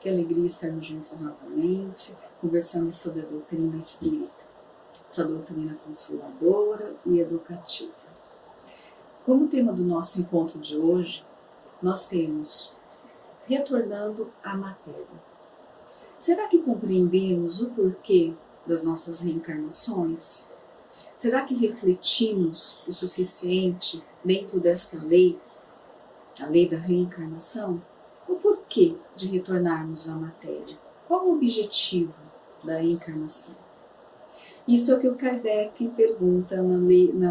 Que alegria estarmos juntos novamente, conversando sobre a doutrina espírita, essa doutrina consoladora e educativa. Como tema do nosso encontro de hoje, nós temos retornando à matéria. Será que compreendemos o porquê das nossas reencarnações? Será que refletimos o suficiente dentro desta lei, a lei da reencarnação? O porquê de retornarmos à matéria? Qual o objetivo da reencarnação? Isso é o que o Kardec pergunta no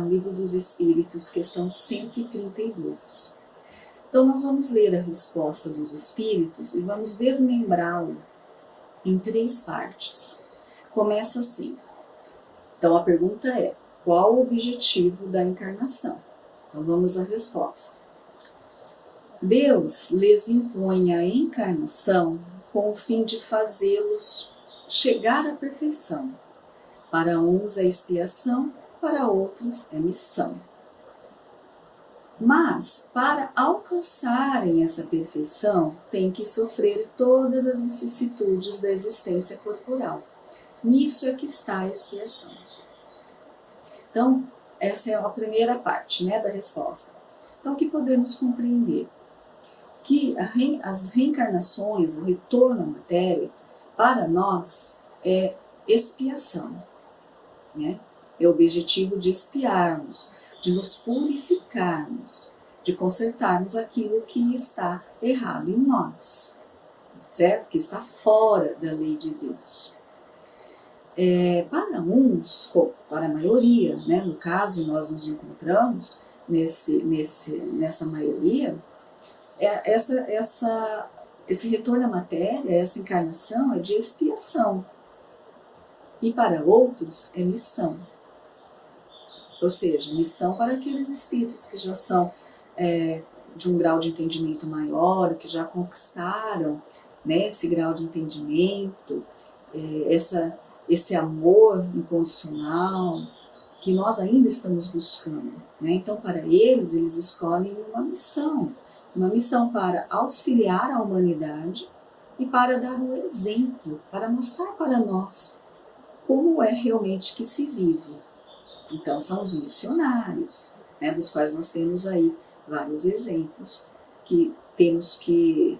Livro dos Espíritos, questão 132. Então nós vamos ler a resposta dos Espíritos e vamos desmembrá-lo em 3 partes. Começa assim. Então a pergunta é, qual o objetivo da encarnação? Então vamos à resposta. Deus lhes impõe a encarnação com o fim de fazê-los chegar à perfeição. Para uns é expiação, para outros é missão. Mas, para alcançarem essa perfeição, têm que sofrer todas as vicissitudes da existência corporal. Nisso é que está a expiação. Então, essa é a primeira parte, né, da resposta. Então, o que podemos compreender? Que as reencarnações, o retorno à matéria, para nós é expiação, né? É o objetivo de expiarmos, de nos purificarmos, de consertarmos aquilo que está errado em nós, certo? Que está fora da lei de Deus. Para uns, para a maioria, né? No caso nós nos encontramos nessa maioria, esse retorno à matéria, essa encarnação é de expiação. E para outros é missão. Ou seja, missão para aqueles espíritos que já são de um grau de entendimento maior, que já conquistaram, né, esse grau de entendimento, esse amor incondicional que nós ainda estamos buscando, né? Então, para eles escolhem uma missão para auxiliar a humanidade e para dar um exemplo, para mostrar para nós como é realmente que se vive. Então, são os missionários, né, dos quais nós temos aí vários exemplos que temos que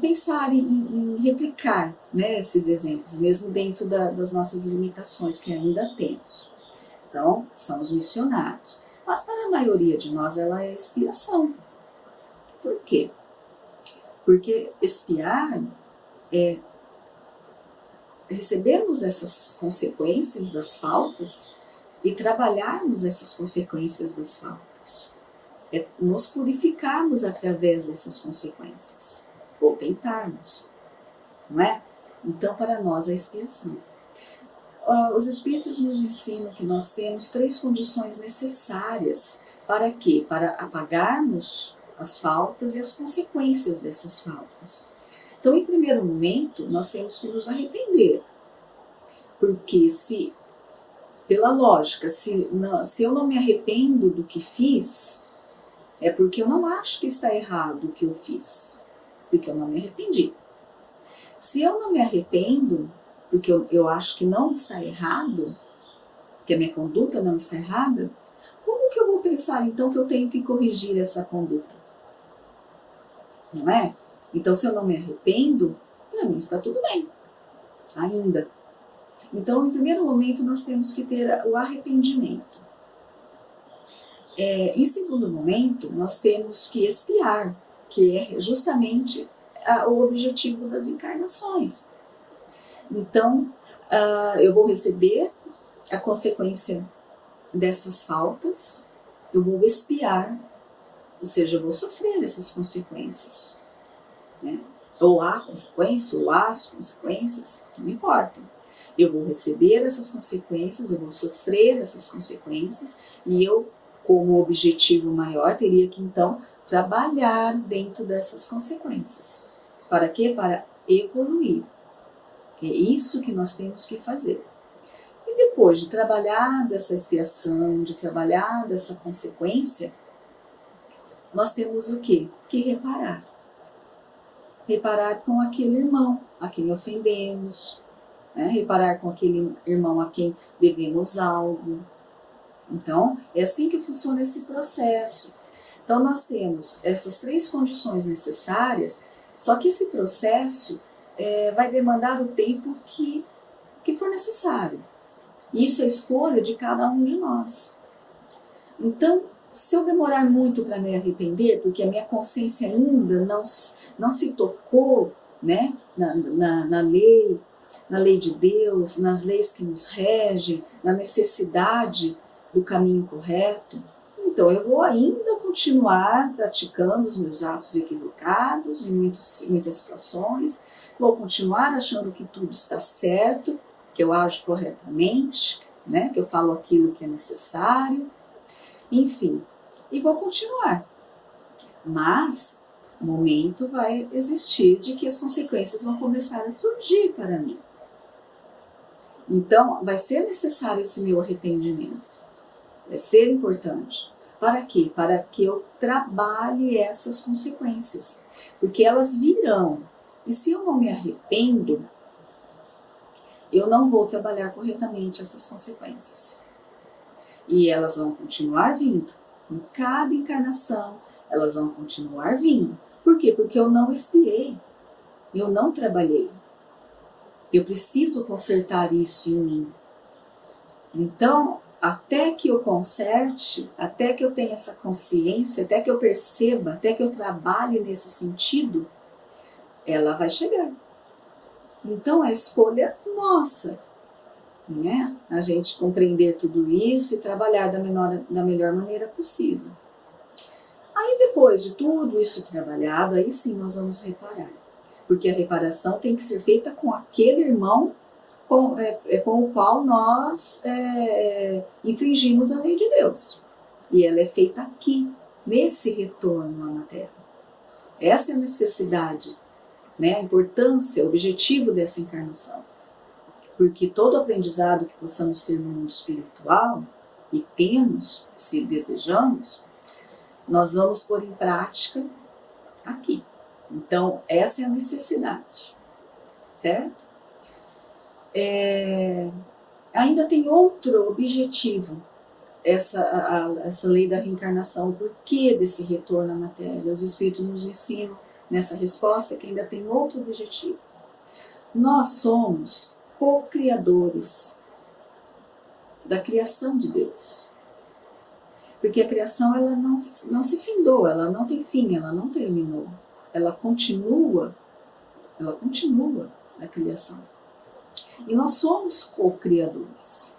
pensar em replicar, né, esses exemplos, mesmo dentro das nossas limitações que ainda temos. Então, são os missionários. Mas para a maioria de nós, ela é expiação. Por quê? Porque expiar é recebermos essas consequências das faltas e trabalharmos essas consequências das faltas. É nos purificarmos através dessas consequências. Ou tentarmos, não é? Então, para nós, a expiação. Os Espíritos nos ensinam que nós temos 3 condições necessárias para quê? Para apagarmos as faltas e as consequências dessas faltas. Então, em primeiro momento, nós temos que nos arrepender. Porque pela lógica, se eu não me arrependo do que fiz, é porque eu não acho que está errado o que eu fiz. Porque eu não me arrependi. Se eu não me arrependo, porque eu acho que não está errado, que a minha conduta não está errada, como que eu vou pensar então que eu tenho que corrigir essa conduta? Não é? Então, se eu não me arrependo, para mim está tudo bem, ainda. Então, em primeiro momento, nós temos que ter o arrependimento. Em segundo momento, nós temos que expiar, que é justamente o objetivo das encarnações. Então, eu vou receber a consequência dessas faltas, eu vou expiar, ou seja, eu vou sofrer essas consequências, né? Ou há consequência, ou há as consequências, não importa. Eu vou receber essas consequências, eu vou sofrer essas consequências, e eu, como objetivo maior, teria que então trabalhar dentro dessas consequências. Para quê? Para evoluir. É isso que nós temos que fazer. E depois de trabalhar dessa expiação, de trabalhar dessa consequência, nós temos o quê? Que reparar. reparar com aquele irmão a quem ofendemos, né? Reparar com aquele irmão a quem devemos algo. Então, é assim que funciona esse processo. Então, nós temos essas 3 condições necessárias, só que esse processo vai demandar o tempo que for necessário. Isso é escolha de cada um de nós. Então, se eu demorar muito para me arrepender, porque a minha consciência ainda não se tocou, né, na lei de Deus, nas leis que nos regem, na necessidade do caminho correto, então eu vou ainda continuar praticando os meus atos equivocados em muitas situações, vou continuar achando que tudo está certo, que eu ajo corretamente, né, que eu falo aquilo que é necessário, enfim, e vou continuar. Mas o momento vai existir de que as consequências vão começar a surgir para mim. Então, vai ser necessário esse meu arrependimento. Vai ser importante. Para quê? Para que eu trabalhe essas consequências. Porque elas virão. E se eu não me arrependo, eu não vou trabalhar corretamente essas consequências. E elas vão continuar vindo. Em cada encarnação, elas vão continuar vindo. Por quê? Porque eu não expiei. Eu não trabalhei. Eu preciso consertar isso em mim. Então, até que eu conserte, até que eu tenha essa consciência, até que eu perceba, até que eu trabalhe nesse sentido, ela vai chegar. Então, é escolha nossa, né? A gente compreender tudo isso e trabalhar da melhor maneira possível. Aí, depois de tudo isso trabalhado, aí sim nós vamos reparar. Porque a reparação tem que ser feita com aquele irmão com o qual nós infringimos a lei de Deus. E ela é feita aqui, nesse retorno à Terra. Essa é a necessidade, né, a importância, o objetivo dessa encarnação. Porque todo aprendizado que possamos ter no mundo espiritual, e temos, se desejamos, nós vamos pôr em prática aqui. Então, essa é a necessidade, certo? Ainda tem outro objetivo, essa lei da reencarnação, o porquê desse retorno à matéria. Os Espíritos nos ensinam nessa resposta que ainda tem outro objetivo. Nós somos co-criadores da criação de Deus. Porque a criação ela não se findou, ela não tem fim, ela não terminou. Ela continua a criação. E nós somos co-criadores.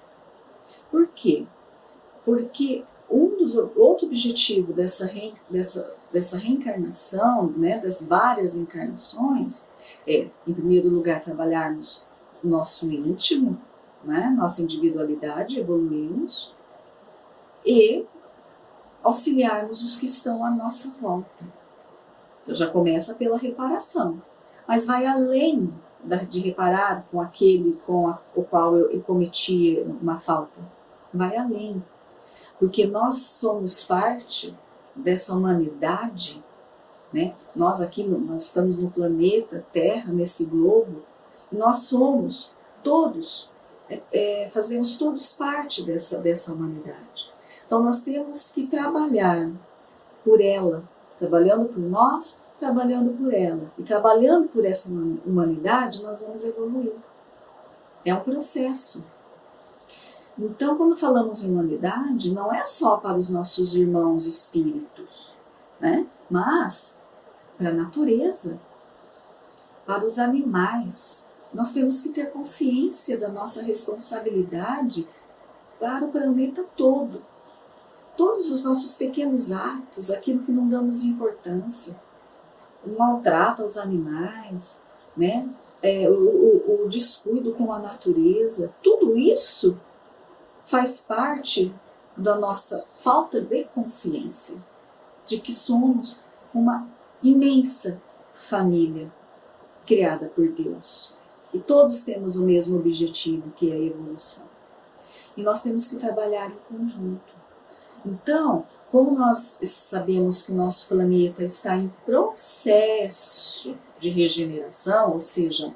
Por quê? Porque outro objetivo dessa reencarnação, né, das várias encarnações, é, em primeiro lugar, trabalharmos o nosso íntimo, né, nossa individualidade, evoluirmos, e auxiliarmos os que estão à nossa volta. Então já começa pela reparação, mas vai além de reparar com aquele com o qual eu cometi uma falta. Vai além, porque nós somos parte dessa humanidade, né? Nós aqui, nós estamos no planeta Terra, nesse globo, e nós somos todos, fazemos todos parte dessa humanidade. Então nós temos que trabalhar por ela, trabalhando por nós, trabalhando por ela. E trabalhando por essa humanidade, nós vamos evoluir. É um processo. Então, quando falamos em humanidade, não é só para os nossos irmãos espíritos, né? Mas para a natureza, para os animais. Nós temos que ter consciência da nossa responsabilidade para o planeta todo. Todos os nossos pequenos atos, aquilo que não damos importância, o maltrato aos animais, né? O descuido com a natureza, tudo isso faz parte da nossa falta de consciência de que somos uma imensa família criada por Deus. E todos temos o mesmo objetivo, que é a evolução. E nós temos que trabalhar em conjunto. Então, como nós sabemos que o nosso planeta está em processo de regeneração, ou seja,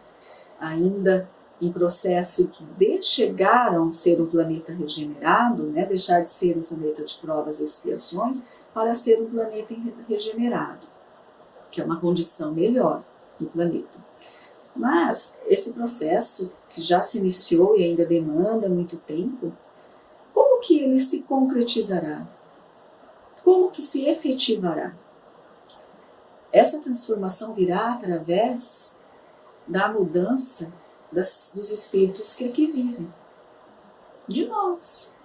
ainda em processo de chegar a ser um planeta regenerado, né, deixar de ser um planeta de provas e expiações, para ser um planeta regenerado, que é uma condição melhor do planeta. Mas esse processo, que já se iniciou e ainda demanda muito tempo, como que ele se concretizará? Como que se efetivará? Essa transformação virá através da mudança dos espíritos que aqui vivem, de nós,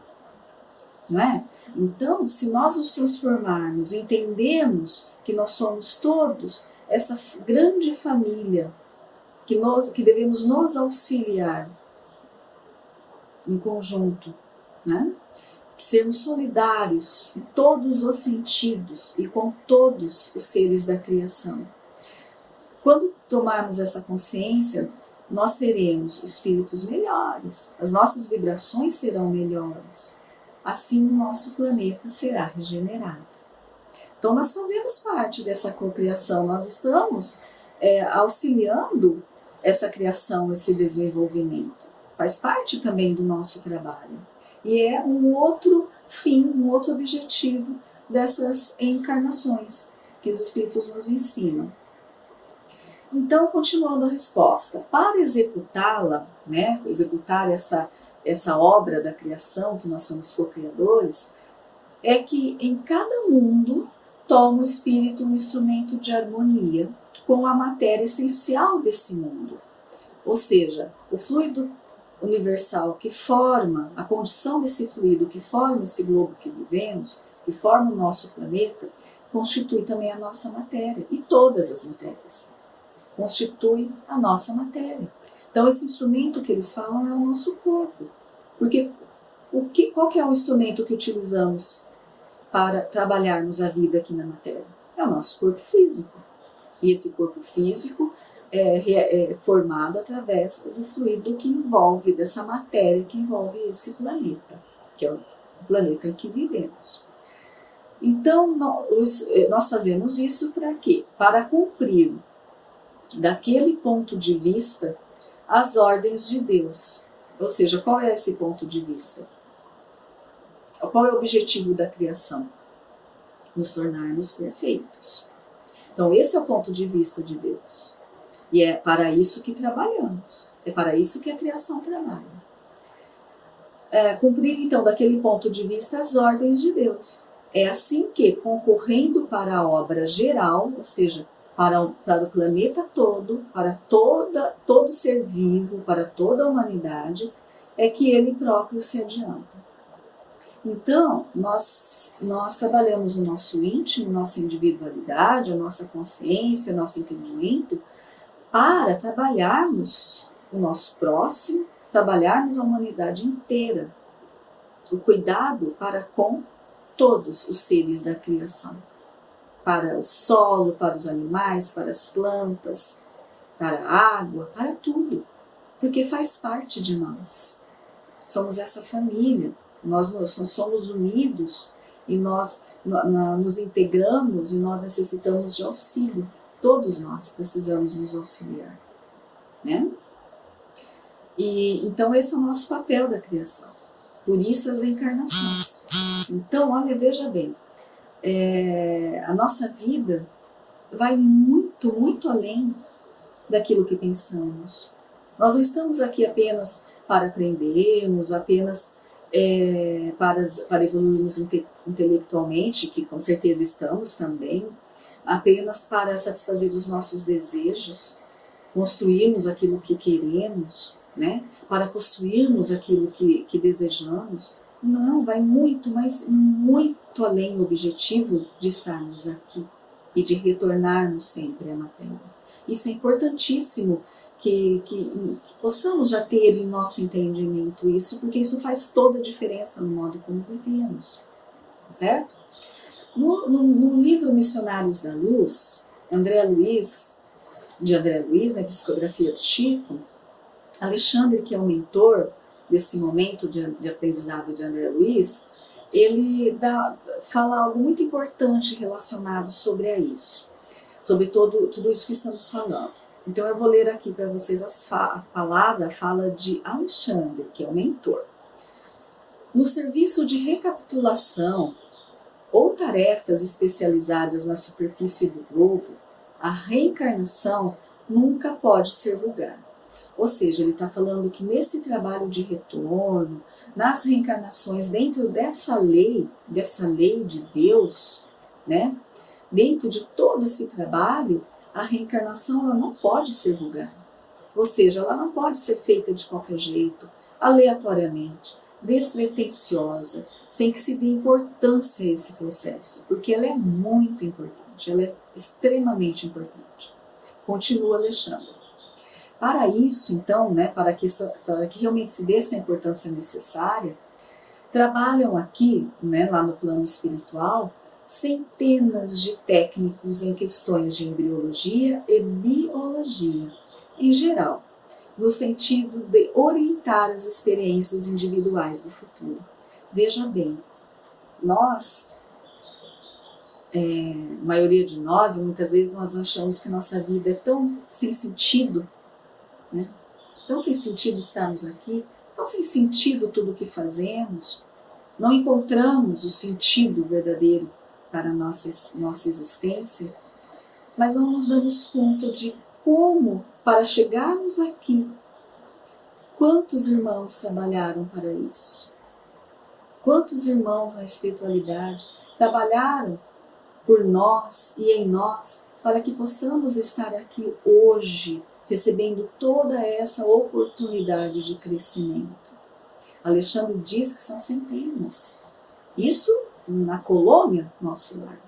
não é? Então, se nós nos transformarmos, entendemos que nós somos todos essa grande família, que devemos nos auxiliar em conjunto, né? Sermos solidários em todos os sentidos e com todos os seres da criação. Quando tomarmos essa consciência, nós seremos espíritos melhores, as nossas vibrações serão melhores, assim o nosso planeta será regenerado. Então nós fazemos parte dessa cocriação, nós estamos auxiliando essa criação, esse desenvolvimento, faz parte também do nosso trabalho. E é um outro fim, um outro objetivo dessas encarnações que os espíritos nos ensinam. Então, continuando a resposta, para executá-la, né, executar essa obra da criação, que nós somos co-criadores, é que em cada mundo toma o espírito um instrumento de harmonia com a matéria essencial desse mundo. Ou seja, o fluido universal que forma, a condição desse fluido que forma esse globo que vivemos, que forma o nosso planeta, constitui também a nossa matéria, e todas as matérias constituem a nossa matéria. Então esse instrumento que eles falam é o nosso corpo, porque qual que é o instrumento que utilizamos para trabalharmos a vida aqui na matéria? É o nosso corpo físico, e esse corpo físico é formado através do fluido que envolve, dessa matéria que envolve esse planeta, que é o planeta em que vivemos. Então, nós fazemos isso para quê? Para cumprir, daquele ponto de vista, as ordens de Deus. Ou seja, qual é esse ponto de vista? Qual é o objetivo da criação? Nos tornarmos perfeitos. Então, esse é o ponto de vista de Deus. E é para isso que trabalhamos, é para isso que a criação trabalha. Cumprir, então, daquele ponto de vista, as ordens de Deus. É assim que, concorrendo para a obra geral, ou seja, para o planeta todo, para todo ser vivo, para toda a humanidade, é que ele próprio se adianta. Então, nós trabalhamos o nosso íntimo, nossa individualidade, a nossa consciência, nosso entendimento, para trabalharmos o nosso próximo, trabalharmos a humanidade inteira. O cuidado para com todos os seres da criação. Para o solo, para os animais, para as plantas, para a água, para tudo. Porque faz parte de nós. Somos essa família. Nós somos unidos e nós nos integramos e nós necessitamos de auxílio. Todos nós precisamos nos auxiliar, né? E então esse é o nosso papel da criação. Por isso as encarnações. Então, olha, veja bem, a nossa vida vai muito, muito além daquilo que pensamos. Nós não estamos aqui apenas para aprendermos, apenas para evoluirmos intelectualmente, que com certeza estamos também, apenas para satisfazer os nossos desejos, construirmos aquilo que queremos, né? Para possuirmos aquilo que desejamos. Não, vai muito, mas muito além o objetivo de estarmos aqui e de retornarmos sempre à matéria. Isso é importantíssimo que possamos já ter em nosso entendimento isso, porque isso faz toda a diferença no modo como vivemos, certo? No livro Missionários da Luz, André Luiz, na psicografia de Chico, Alexandre, que é o mentor desse momento de aprendizado de André Luiz, ele fala algo muito importante relacionado sobre isso. sobre tudo isso que estamos falando. Então eu vou ler aqui para vocês a palavra fala de Alexandre, que é o mentor. No serviço de recapitulação ou tarefas especializadas na superfície do globo, a reencarnação nunca pode ser vulgar. Ou seja, ele está falando que nesse trabalho de retorno, nas reencarnações, dentro dessa lei de Deus, né? Dentro de todo esse trabalho, a reencarnação ela não pode ser vulgar. Ou seja, ela não pode ser feita de qualquer jeito, aleatoriamente, despretensiosa, sem que se dê importância a esse processo, porque ela é muito importante, ela é extremamente importante. Continua Alexandre. Para isso, então, né, para que realmente se dê essa importância necessária, trabalham aqui, né, lá no plano espiritual, centenas de técnicos em questões de embriologia e biologia, em geral, no sentido de orientar as experiências individuais do futuro. Veja bem, nós, a maioria de nós, e muitas vezes nós achamos que nossa vida é tão sem sentido, né? Tão sem sentido estarmos aqui, tão sem sentido tudo o que fazemos, não encontramos o sentido verdadeiro para a nossa existência, mas não nos damos conta de como, para chegarmos aqui, quantos irmãos trabalharam para isso? Quantos irmãos na espiritualidade trabalharam por nós e em nós para que possamos estar aqui hoje, recebendo toda essa oportunidade de crescimento? Alexandre diz que são centenas. Isso na colônia nosso lar.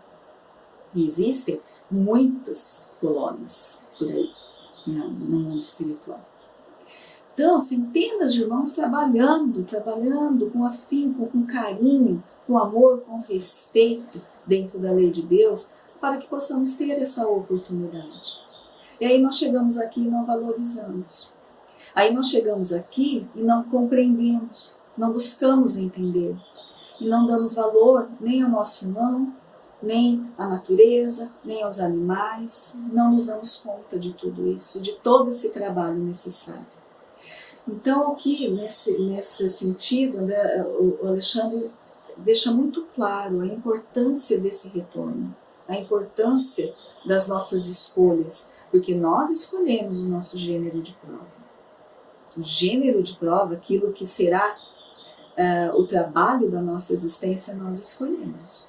E existem muitas colônias por aí, no mundo espiritual. Então, centenas de irmãos trabalhando com afinco, com carinho, com amor, com respeito dentro da lei de Deus, para que possamos ter essa oportunidade. E aí nós chegamos aqui e não valorizamos. Aí nós chegamos aqui e não compreendemos, não buscamos entender. E não damos valor nem ao nosso irmão, nem à natureza, nem aos animais. Não nos damos conta de tudo isso, de todo esse trabalho necessário. Então, aqui, nesse sentido, o Alexandre deixa muito claro a importância desse retorno, a importância das nossas escolhas, porque nós escolhemos o nosso gênero de prova. O gênero de prova, aquilo que será o trabalho da nossa existência, nós escolhemos.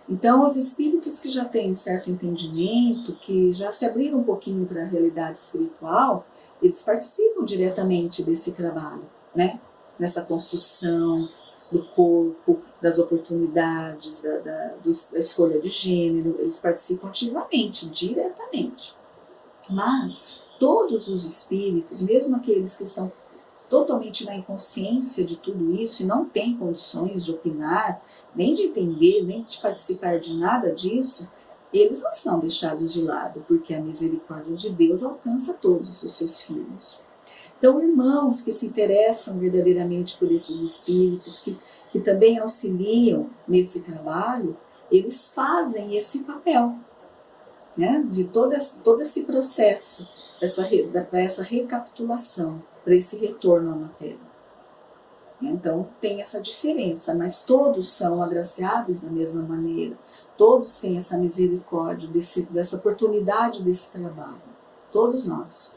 Então, os espíritos que já têm um certo entendimento, que já se abriram um pouquinho para a realidade espiritual, eles participam diretamente desse trabalho, né? Nessa construção do corpo, das oportunidades, da escolha de gênero, eles participam ativamente, diretamente. Mas todos os espíritos, mesmo aqueles que estão totalmente na inconsciência de tudo isso e não têm condições de opinar, nem de entender, nem de participar de nada disso, eles não são deixados de lado, porque a misericórdia de Deus alcança todos os seus filhos. Então, irmãos que se interessam verdadeiramente por esses espíritos, que também auxiliam nesse trabalho, eles fazem esse papel, né, de todo esse processo, para essa recapitulação, para esse retorno à matéria. Então, tem essa diferença, mas todos são agraciados da mesma maneira. Todos têm essa misericórdia, dessa oportunidade desse trabalho. Todos nós.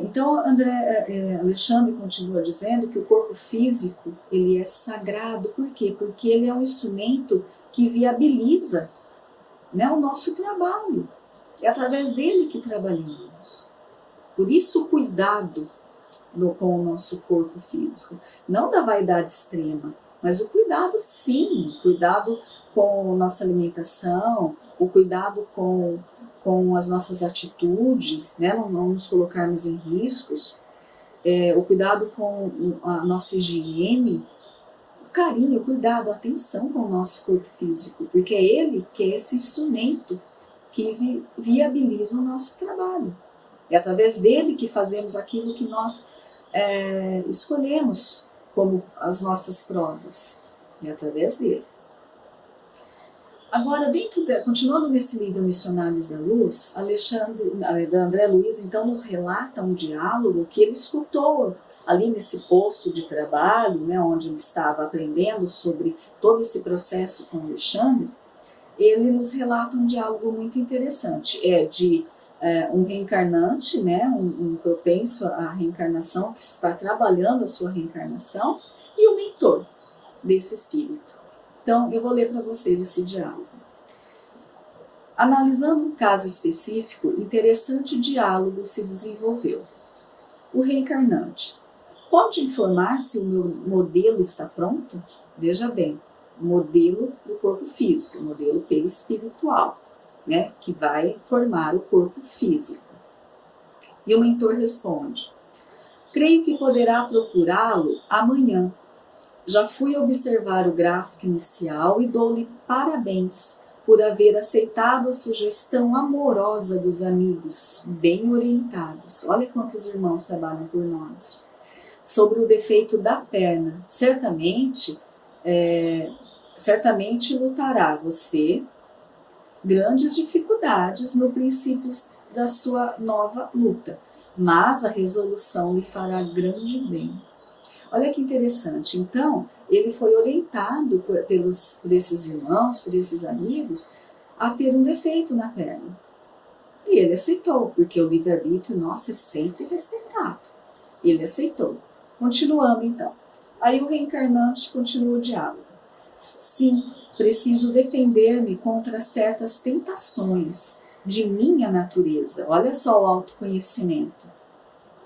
Então, Alexandre continua dizendo que o corpo físico ele é sagrado. Por quê? Porque ele é um instrumento que viabiliza, né, o nosso trabalho. É através dele que trabalhamos. Por isso, o cuidado com o nosso corpo físico. Não da vaidade extrema, mas o cuidado sim, o cuidado com nossa alimentação, o cuidado com as nossas atitudes, né? Não nos colocarmos em riscos, o cuidado com a nossa higiene, o carinho, o cuidado, a atenção com o nosso corpo físico, porque é ele que é esse instrumento que viabiliza o nosso trabalho. É através dele que fazemos aquilo que nós escolhemos como as nossas provas. É através dele. Agora, continuando nesse livro Missionários da Luz, André Luiz então nos relata um diálogo que ele escutou ali nesse posto de trabalho, né, onde ele estava aprendendo sobre todo esse processo com Alexandre. Ele nos relata um diálogo muito interessante, de um reencarnante, né, um propenso à reencarnação, que está trabalhando a sua reencarnação, e o mentor desse espírito. Então, eu vou ler para vocês esse diálogo. Analisando um caso específico, interessante diálogo se desenvolveu. O reencarnante: pode informar se o meu modelo está pronto? Veja bem, o modelo do corpo físico, o modelo perispiritual, né, que vai formar o corpo físico. E o mentor responde: creio que poderá procurá-lo amanhã. Já fui observar o gráfico inicial e dou-lhe parabéns por haver aceitado a sugestão amorosa dos amigos, bem orientados. Olha quantos irmãos trabalham por nós. Sobre o defeito da perna, certamente lutará você grandes dificuldades no princípio da sua nova luta, mas a resolução lhe fará grande bem. Olha que interessante. Então, ele foi orientado por esses irmãos, por esses amigos, a ter um defeito na perna. E ele aceitou, porque o livre-arbítrio nosso é sempre respeitado. Ele aceitou. Continuando, então. Aí o reencarnante continua o diálogo. Sim, preciso defender-me contra certas tentações de minha natureza. Olha só o autoconhecimento.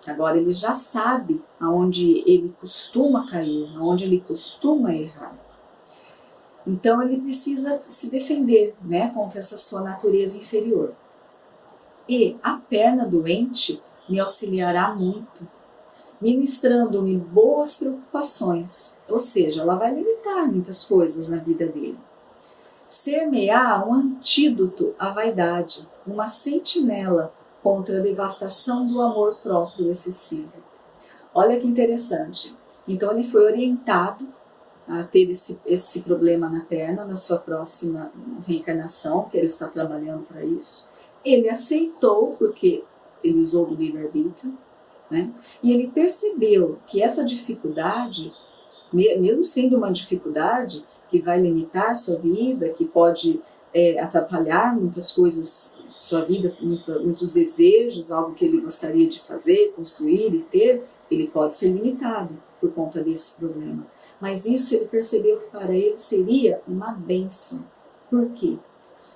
Agora ele já sabe aonde ele costuma cair, aonde ele costuma errar. Então ele precisa se defender, né, contra essa sua natureza inferior. E a perna doente me auxiliará muito, ministrando-me boas preocupações, ou seja, ela vai limitar muitas coisas na vida dele. Ser-me-á um antídoto à vaidade, uma sentinela contra a devastação do amor próprio excessivo. Olha que interessante. Então ele foi orientado a ter esse problema na perna, na sua próxima reencarnação, que ele está trabalhando para isso. Ele aceitou, porque ele usou do livre-arbítrio, né? E ele percebeu que essa dificuldade, mesmo sendo uma dificuldade que vai limitar sua vida, que pode atrapalhar muitas coisas, sua vida, muitos desejos, algo que ele gostaria de fazer, construir e ter, ele pode ser limitado por conta desse problema. Mas isso ele percebeu que para ele seria uma bênção. Por quê?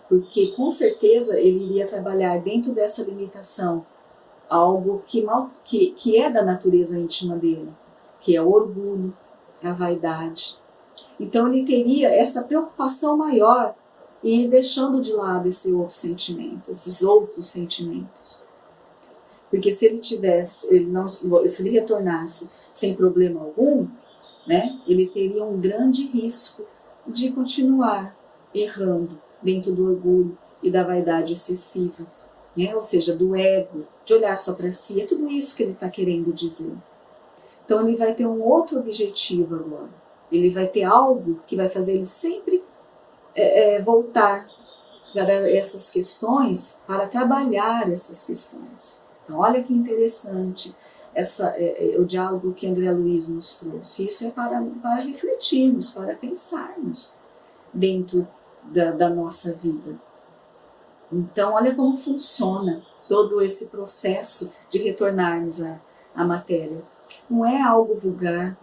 Porque com certeza ele iria trabalhar dentro dessa limitação algo que é da natureza íntima dele, que é o orgulho, a vaidade. Então ele teria essa preocupação maior e ir deixando de lado esses outros sentimentos. Porque se ele retornasse sem problema algum, né, ele teria um grande risco de continuar errando dentro do orgulho e da vaidade excessiva, né, ou seja, do ego, de olhar só para si. É tudo isso que ele está querendo dizer. Então ele vai ter um outro objetivo agora. Ele vai ter algo que vai fazer ele sempre voltar para essas questões, para trabalhar essas questões. Então olha que interessante o diálogo que André Luiz nos trouxe. Isso é para refletirmos, para pensarmos dentro da nossa vida. Então olha como funciona todo esse processo de retornarmos à matéria. Não é algo vulgar,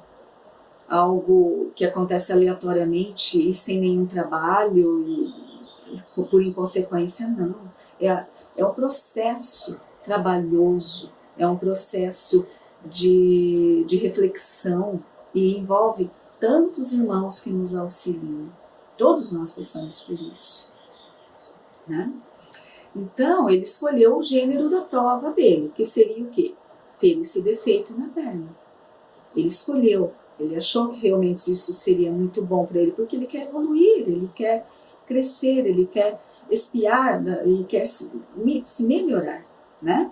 algo que acontece aleatoriamente e sem nenhum trabalho e por inconsequência, não. É um processo trabalhoso, é um processo de reflexão e envolve tantos irmãos que nos auxiliam. Todos nós passamos por isso, né? Então, ele escolheu o gênero da prova dele, que seria o quê? Ter esse defeito na perna. Ele escolheu, ele achou que realmente isso seria muito bom para ele, porque ele quer evoluir, ele quer crescer, ele quer espiar e quer se melhorar, né?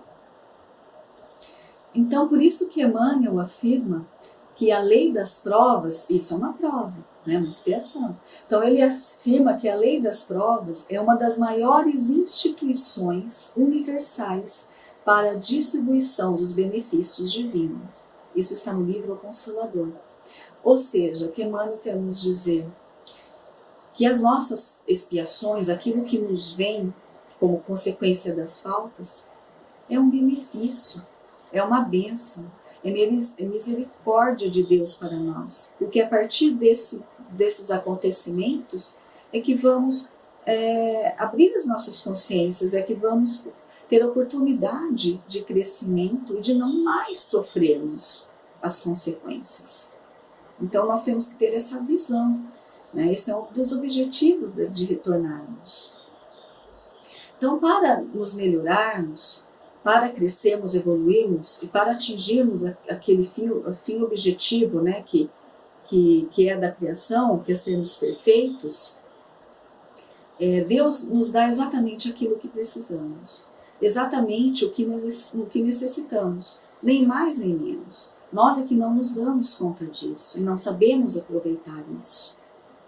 Então, por isso que Emmanuel afirma que a lei das provas, isso é uma prova, né? Uma expiação. Então ele afirma que a lei das provas é uma das maiores instituições universais para a distribuição dos benefícios divinos. Isso está no livro O Consolador. Ou seja, o que Emmanuel quer nos dizer? Que as nossas expiações, aquilo que nos vem como consequência das faltas, é um benefício, é uma bênção, é misericórdia de Deus para nós. Porque a partir desses acontecimentos é que vamos abrir as nossas consciências, é que vamos ter oportunidade de crescimento e de não mais sofrermos as consequências. Então nós temos que ter essa visão, né? Esse é um dos objetivos de retornarmos. Então, para nos melhorarmos, para crescermos, evoluirmos e para atingirmos aquele fim objetivo, né, que é da criação, que é sermos perfeitos, Deus nos dá exatamente aquilo que precisamos, exatamente o que necessitamos, nem mais nem menos. Nós é que não nos damos conta disso e não sabemos aproveitar isso.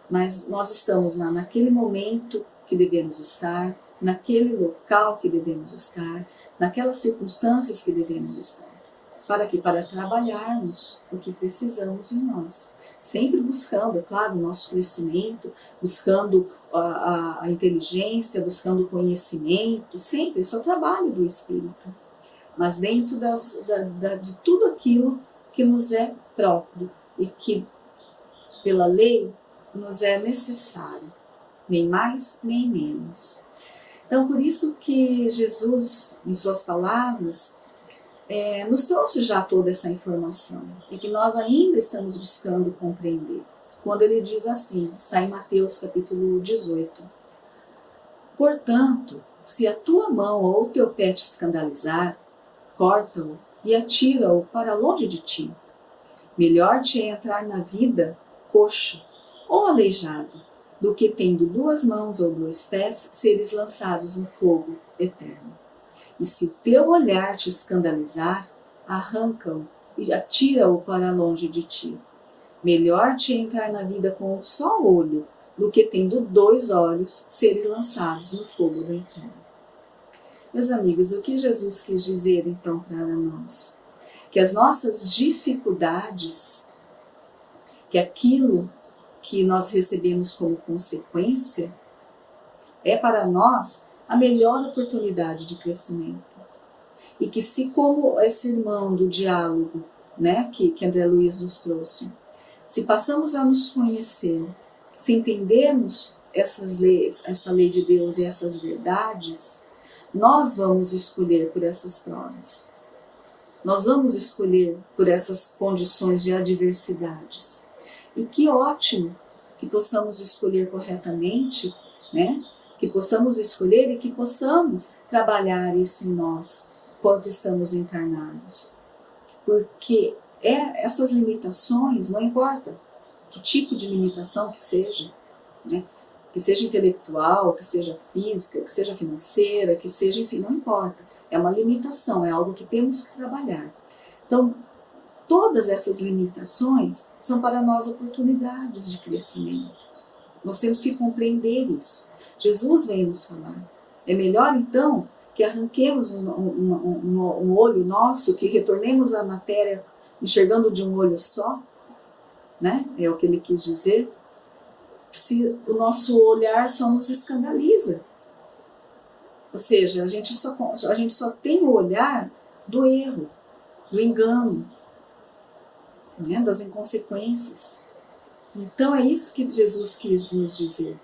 Mas nós estamos naquele momento que devemos estar, naquele local que devemos estar, naquelas circunstâncias que devemos estar. Para quê? Para trabalharmos o que precisamos em nós. Sempre buscando, é claro, o nosso crescimento, buscando a inteligência, buscando o conhecimento, sempre, esse é o trabalho do Espírito. Mas dentro de tudo aquilo que nos é próprio e que, pela lei, nos é necessário, nem mais nem menos. Então, por isso que Jesus, em suas palavras, nos trouxe já toda essa informação e que nós ainda estamos buscando compreender. Quando ele diz assim, está em Mateus capítulo 18: portanto, se a tua mão ou o teu pé te escandalizar, corta-o e atira-o para longe de ti. Melhor te é entrar na vida coxo ou aleijado, do que tendo 2 mãos ou 2 pés, seres lançados no fogo eterno. E se o teu olhar te escandalizar, arranca-o e atira-o para longe de ti. Melhor te é entrar na vida com um só olho, do que tendo 2 olhos, serem lançados no fogo do inferno. Meus amigos, o que Jesus quis dizer então para nós? Que as nossas dificuldades, que aquilo que nós recebemos como consequência, é para nós a melhor oportunidade de crescimento. E que se, como esse irmão do diálogo, né, que André Luiz nos trouxe, se passamos a nos conhecer, se entendermos essas leis, essa lei de Deus e essas verdades, nós vamos escolher por essas provas. Nós vamos escolher por essas condições de adversidades. E que ótimo que possamos escolher corretamente, né? Que possamos escolher e que possamos trabalhar isso em nós, enquanto estamos encarnados. Porque essas limitações, não importa que tipo de limitação que seja, né? Que seja intelectual, que seja física, que seja financeira, que seja, enfim, não importa. É uma limitação, é algo que temos que trabalhar. Então, todas essas limitações são para nós oportunidades de crescimento. Nós temos que compreender isso. Jesus vem nos falar. É melhor, então, que arranquemos um olho nosso, que retornemos à matéria enxergando de um olho só, né? É o que ele quis dizer. Se o nosso olhar só nos escandaliza. Ou seja, a gente só tem o olhar do erro, do engano, né, das inconsequências. Então é isso que Jesus quis nos dizer.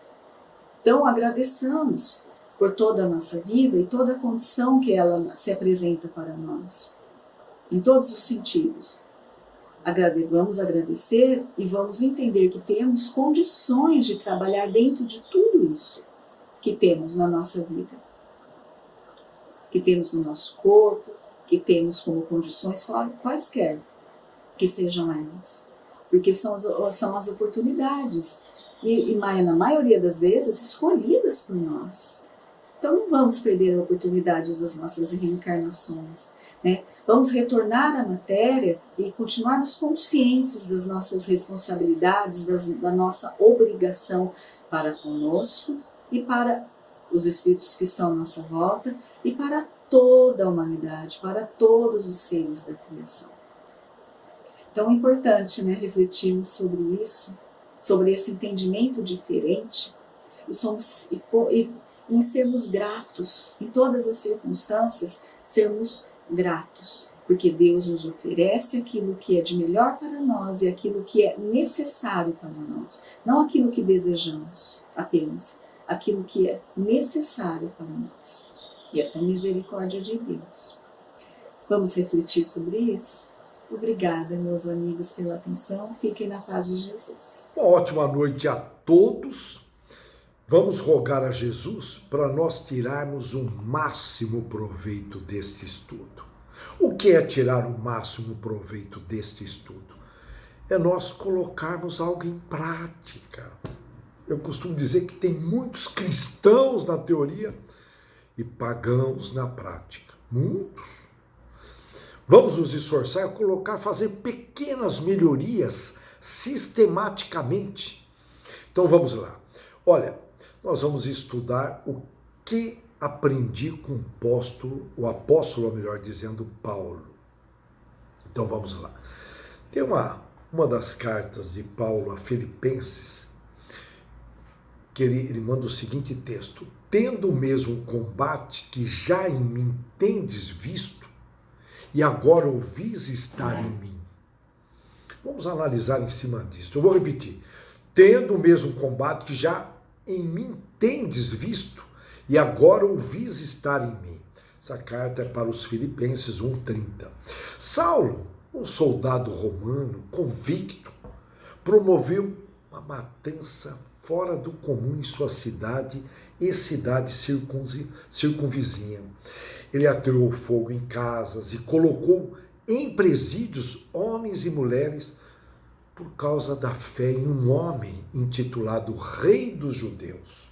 Então agradeçamos por toda a nossa vida e toda a condição que ela se apresenta para nós, em todos os sentidos. Vamos agradecer e vamos entender que temos condições de trabalhar dentro de tudo isso que temos na nossa vida, que temos no nosso corpo, que temos como condições quaisquer que sejam elas, porque são as oportunidades, e na maioria das vezes escolhidas por nós. Então não vamos perder a oportunidade das nossas reencarnações, né? Vamos retornar à matéria e continuarmos conscientes das nossas responsabilidades, da nossa obrigação para conosco e para os espíritos que estão à nossa volta e para toda a humanidade, para todos os seres da criação. Então é importante, né, refletirmos sobre isso, sobre esse entendimento diferente e em sermos gratos, em todas as circunstâncias, sermos gratos, porque Deus nos oferece aquilo que é de melhor para nós e aquilo que é necessário para nós, não aquilo que desejamos apenas, aquilo que é necessário para nós. E essa é a misericórdia de Deus. Vamos refletir sobre isso? Obrigada, meus amigos, pela atenção. Fiquem na paz de Jesus. Uma ótima noite a todos. Vamos rogar a Jesus para nós tirarmos o máximo proveito deste estudo. O que é tirar o máximo proveito deste estudo? É nós colocarmos algo em prática. Eu costumo dizer que tem muitos cristãos na teoria e pagãos na prática. Muitos. Vamos nos esforçar a fazer pequenas melhorias sistematicamente. Então vamos lá. Olha, nós vamos estudar o que aprendi com o apóstolo, melhor dizendo, Paulo. Então vamos lá. Tem uma das cartas de Paulo a Filipenses, que ele manda o seguinte texto: tendo o mesmo combate que já em mim tendes visto, e agora ouvis estar em mim. Vamos analisar em cima disso. Eu vou repetir. Tendo o mesmo combate que já em mim tendes visto, e agora ouvis estar em mim. Essa carta é para os Filipenses 1:30. Saulo, um soldado romano convicto, promoveu uma matança fora do comum em sua cidade e cidade circunvizinha. Ele ateou fogo em casas e colocou em presídios homens e mulheres por causa da fé em um homem intitulado Rei dos Judeus.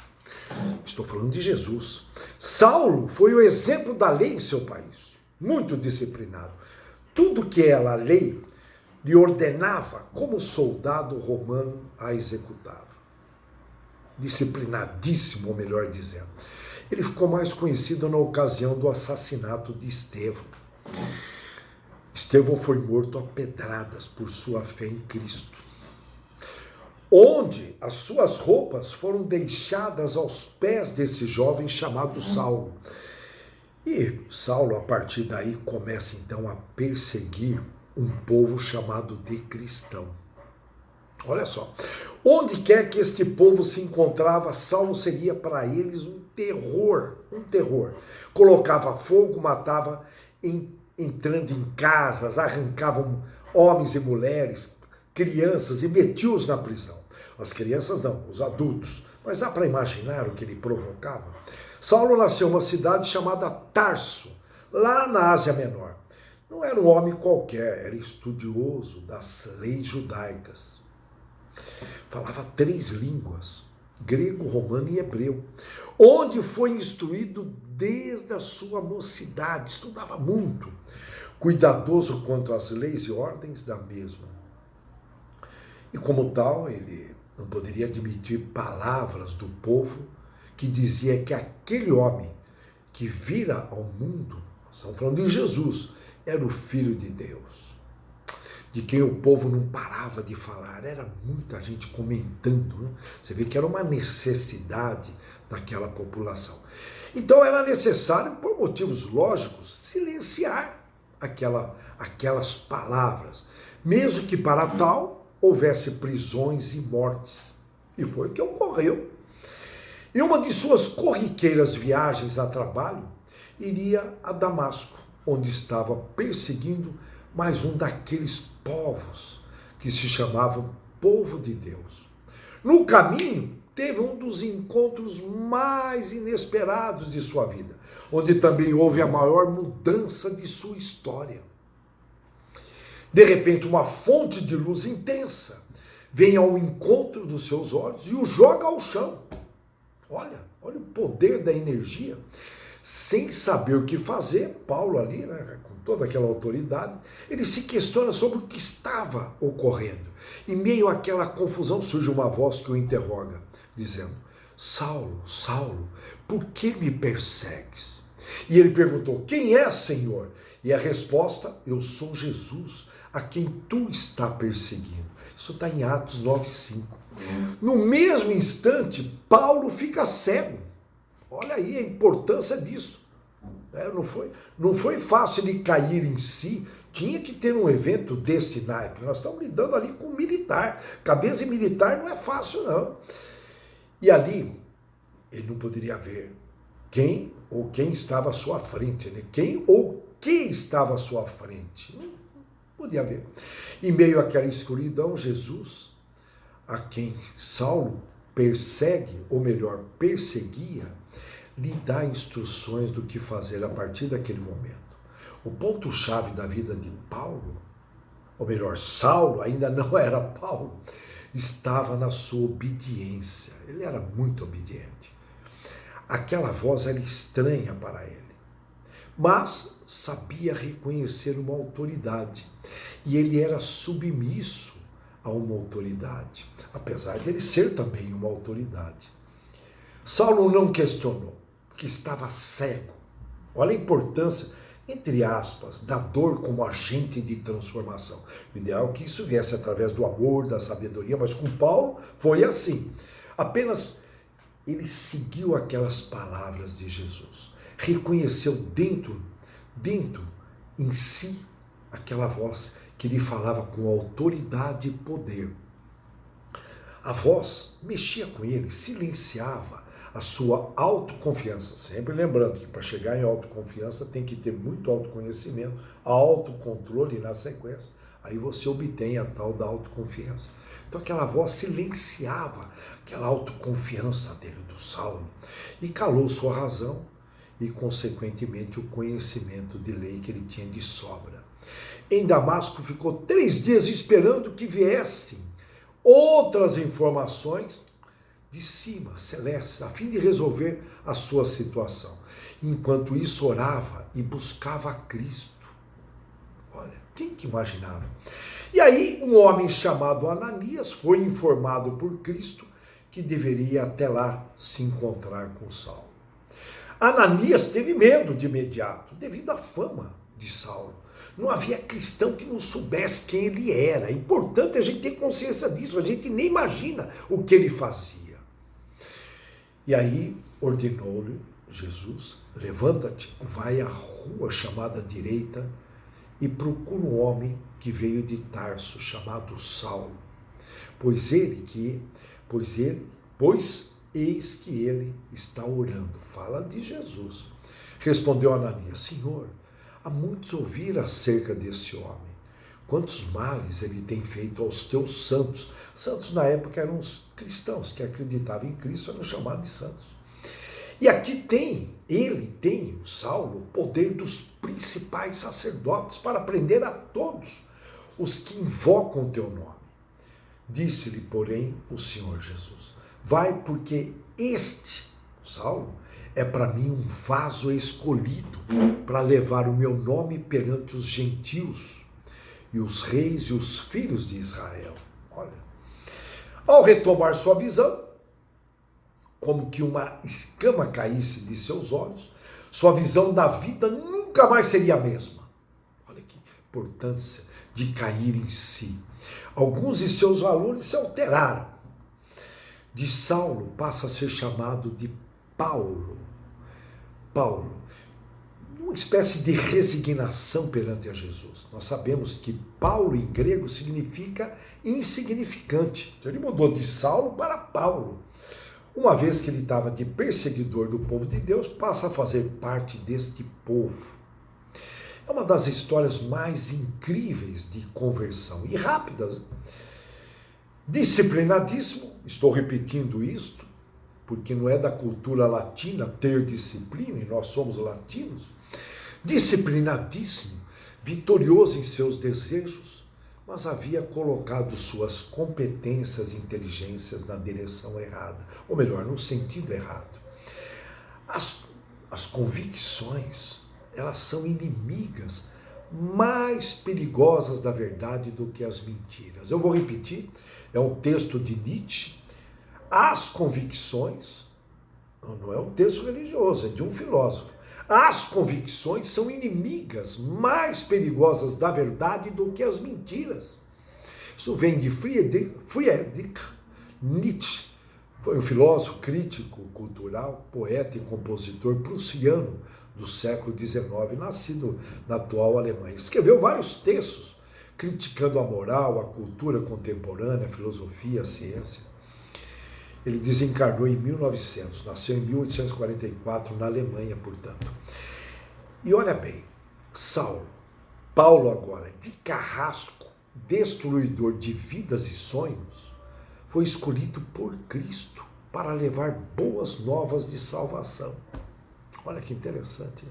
Estou falando de Jesus. Saulo foi o exemplo da lei em seu país, muito disciplinado. Tudo que era a lei lhe ordenava, como soldado romano a executava. Disciplinadíssimo, ou melhor dizendo. Ele ficou mais conhecido na ocasião do assassinato de Estevão. Estevão foi morto a pedradas por sua fé em Cristo, onde as suas roupas foram deixadas aos pés desse jovem chamado Saulo. E Saulo, a partir daí, começa então a perseguir um povo chamado de cristão. Olha só, onde quer que este povo se encontrava, Saulo seria para eles um terror. Colocava fogo, matava, entrando em casas, arrancavam homens e mulheres, crianças e metia-os na prisão. As crianças não, os adultos. Mas dá para imaginar o que ele provocava? Saulo nasceu em uma cidade chamada Tarso, lá na Ásia Menor. Não era um homem qualquer, era estudioso das leis judaicas. Falava 3 línguas, grego, romano e hebreu, onde foi instruído desde a sua mocidade, estudava muito, cuidadoso quanto às leis e ordens da mesma. E como tal, ele não poderia admitir palavras do povo que dizia que aquele homem que vira ao mundo, estamos falando de Jesus, era o Filho de Deus, de quem o povo não parava de falar. Era muita gente comentando, né? Você vê que era uma necessidade daquela população. Então era necessário, por motivos lógicos, silenciar aquelas palavras, mesmo que para tal houvesse prisões e mortes. E foi o que ocorreu. Em uma de suas corriqueiras viagens a trabalho, iria a Damasco, onde estava perseguindo mais um daqueles povos que se chamavam Povo de Deus. No caminho, teve um dos encontros mais inesperados de sua vida, onde também houve a maior mudança de sua história. De repente, uma fonte de luz intensa vem ao encontro dos seus olhos e o joga ao chão. Olha o poder da energia. Sem saber o que fazer, Paulo ali, né, com toda aquela autoridade, ele se questiona sobre o que estava ocorrendo. Em meio àquela confusão surge uma voz que o interroga, dizendo: Saulo, Saulo, por que me persegues? E ele perguntou: quem é, Senhor? E a resposta: eu sou Jesus, a quem tu está perseguindo. Isso está em Atos 9:5. No mesmo instante, Paulo fica cego. Olha aí a importância disso. Não foi fácil ele cair em si. Tinha que ter um evento desse naipe. Nós estamos lidando ali com um militar. Cabeça de militar não é fácil, não. E ali, ele não poderia ver quem estava à sua frente. Né? Quem ou que estava à sua frente. Não podia ver. Em meio àquela escuridão, Jesus, a quem Saulo persegue, ou melhor, perseguia, lhe dá instruções do que fazer a partir daquele momento. O ponto-chave da vida de Paulo, ou melhor, Saulo, ainda não era Paulo, estava na sua obediência. Ele era muito obediente. Aquela voz era estranha para ele, mas sabia reconhecer uma autoridade, e ele era submisso a uma autoridade, apesar de ele ser também uma autoridade. Saulo não questionou, porque estava cego. Olha a importância, entre aspas, da dor como agente de transformação. O ideal é que isso viesse através do amor, da sabedoria, mas com Paulo foi assim. Apenas ele seguiu aquelas palavras de Jesus, reconheceu dentro em si aquela voz que lhe falava com autoridade e poder. A voz mexia com ele, silenciava a sua autoconfiança. Sempre lembrando que para chegar em autoconfiança tem que ter muito autoconhecimento, autocontrole na sequência. Aí você obtém a tal da autoconfiança. Então aquela voz silenciava aquela autoconfiança dele, do Saulo, e calou sua razão e, consequentemente, o conhecimento de lei que ele tinha de sobra. Em Damasco ficou 3 dias esperando que viessem outras informações de cima, celestes, a fim de resolver a sua situação. Enquanto isso, orava e buscava a Cristo. Olha, quem que imaginava? E aí, um homem chamado Ananias foi informado por Cristo que deveria até lá se encontrar com Saulo. Ananias teve medo de imediato, devido à fama de Saulo. Não havia cristão que não soubesse quem ele era. É importante a gente ter consciência disso, a gente nem imagina o que ele fazia. E aí ordenou-lhe Jesus: levanta-te, vai à rua chamada direita e procura um homem que veio de Tarso, chamado Saulo, pois eis que ele está orando. Fala de Jesus. Respondeu Ananias: Senhor, há muitos ouviram acerca desse homem, quantos males ele tem feito aos teus santos. Santos na época eram os cristãos que acreditavam em Cristo, eram chamados de santos. E aqui o Saulo, o poder dos principais sacerdotes para prender a todos os que invocam o teu nome. Disse-lhe, porém, o Senhor Jesus: vai, porque Saulo, é para mim um vaso escolhido para levar o meu nome perante os gentios e os reis e os filhos de Israel. Olha, ao retomar sua visão, como que uma escama caísse de seus olhos, sua visão da vida nunca mais seria a mesma. Olha que importância de cair em si. Alguns de seus valores se alteraram. De Saulo passa a ser chamado de Paulo, uma espécie de resignação perante a Jesus. Nós sabemos que Paulo em grego significa insignificante. Então ele mudou de Saulo para Paulo. Uma vez que ele estava de perseguidor do povo de Deus, passa a fazer parte deste povo. É uma das histórias mais incríveis de conversão e rápidas. Disciplinadíssimo, estou repetindo isto, porque não é da cultura latina ter disciplina, e nós somos latinos. Disciplinadíssimo, vitorioso em seus desejos, mas havia colocado suas competências e inteligências na direção errada, ou melhor, no sentido errado. As convicções, elas são inimigas mais perigosas da verdade do que as mentiras. Eu vou repetir, é um texto de Nietzsche. As convicções, não é um texto religioso, é de um filósofo. As convicções são inimigas mais perigosas da verdade do que as mentiras. Isso vem de Friedrich Nietzsche. Foi um filósofo, crítico, cultural, poeta e compositor prussiano do século XIX, nascido na atual Alemanha. Escreveu vários textos criticando a moral, a cultura contemporânea, a filosofia, a ciência. Ele desencarnou em 1900, nasceu em 1844 na Alemanha, portanto. E olha bem, Paulo agora, de carrasco, destruidor de vidas e sonhos, foi escolhido por Cristo para levar boas novas de salvação. Olha que interessante.